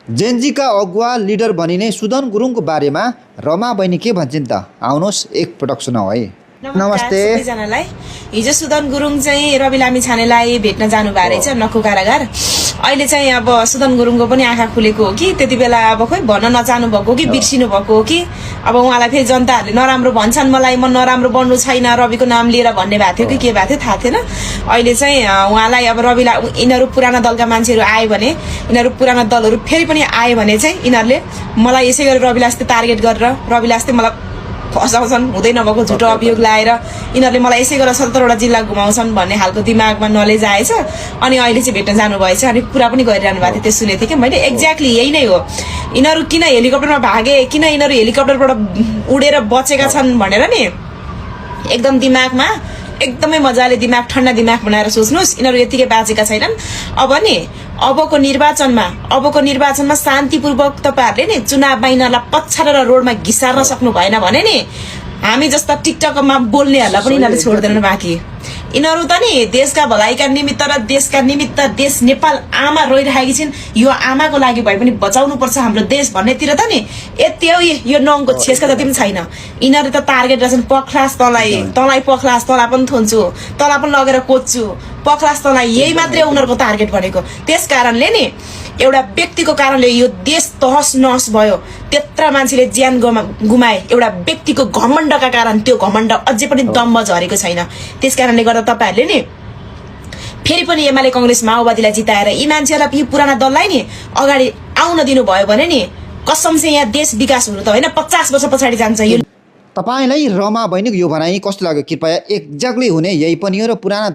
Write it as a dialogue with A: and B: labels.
A: जेनजीका अगुवा लिडर भनिने सुदन गुरुङको बारेमा रमा बहिनी के भन्छन् त आउनुहोस् एकपटक सुनाऊ है। नमस्ते
B: सबैजनालाई। हिजो सुदन गुरुङ चाहिँ रवि लामिछानेलाई भेट्न जानु भएको रहेछ नक्कु कारागार। अहिले चाहिँ अब सुदन गुरुङको पनि आँखा खुलेको हो कि त्यति बेला अब खोइ भन्न नचाहनु भएको हो कि बिर्सिनु भएको हो कि अब उहाँलाई फेरि जनताहरूले नराम्रो भन्छन्, मलाई म नराम्रो बन्नु छैन रविको नाम लिएर भन्ने भएको थियो कि के भएको थियो थाहा थिएन। अहिले चाहिँ उहाँलाई अब रविलाई यिनीहरू पुराना दलका मान्छेहरू आयो भने, यिनीहरू पुराना दलहरू फेरि पनि आयो भने चाहिँ यिनीहरूले मलाई यसै गरी रविलाई यस्तै टार्गेट गरेर रविलाई यस्तै मलाई फसाउँछन्, हुँदै नभएको झुटो अभियोग लाएर यिनीहरूले मलाई यसै गरेर 17वटा जिल्ला घुमाउँछन् भन्ने खालको दिमागमा नलेज आएछ। अनि अहिले चाहिँ भेट्न जानुभएछ अनि कुरा पनि गरिरहनु भएको थियो, त्यो सुनेको थिएँ कि मैले। एक्ज्याक्टली यही नै हो। यिनीहरू किन हेलिकप्टरमा भागे, किन यिनीहरू हेलिकप्टरबाट उडेर बचेका छन् भनेर नि एकदम दिमागमा एकदमै मजाले दिमाग ठन्डा दिमाग बनाएर सोच्नुहोस्। यिनीहरू यतिकै बाँचेका छैनन्। अब नि अबको निर्वाचनमा शान्तिपूर्वक तपाईँहरूले नि चुनावमा यिनीहरूलाई पछारेर रोडमा घिसार्न सक्नु भएन भने नि हामी जस्ता टिकटकमा बोल्नेहरूलाई पनि यिनीहरूले छोड्दैनन् बाँकी। यिनीहरू त नि देशका भलाइका निमित्त र देशका निमित्त देश नेपाल आमा रोइरहेकी छिन्, यो आमाको लागि भए पनि बचाउनु पर्छ हाम्रो देश भन्नेतिर त नि यति हो यो नङको छेसका जति पनि छैन। यिनीहरू त टार्गेट रहेछन् पख्लास तँलाई पख्लास तँलाई पनि थुन्छु, तँलाई पनि लगेर कोच्छु, पख्लास तँलाई, यही मात्रै उनीहरूको टार्गेट भनेको। त्यस कारणले नि एउटा व्यक्तिको कारणले यो देश तहस नहस भयो, त्यत्रा मान्छेले ज्यान गुमाए एउटा व्यक्तिको घमण्डका कारण। त्यो घमण्ड अझै पनि दम्ब झरेको छैन। त्यस कारणले गर्दा तपाईँहरूले नि फेरि पनि एमाले कांग्रेस माओवादीलाई जिताएर यी मान्छेहरूलाई यो पुराना दललाई नि अगाडि आउन दिनुभयो भने नि कसम से यहाँ देश विकास हुनु त होइन 50 वर्ष पछाडि जान्छ। यो
A: तपाईलाई रमा बहिनीको यो भनाइ कस्तो लाग्यो कृपया एक्ज्याक्टली हुने यही पनि हो र पुराना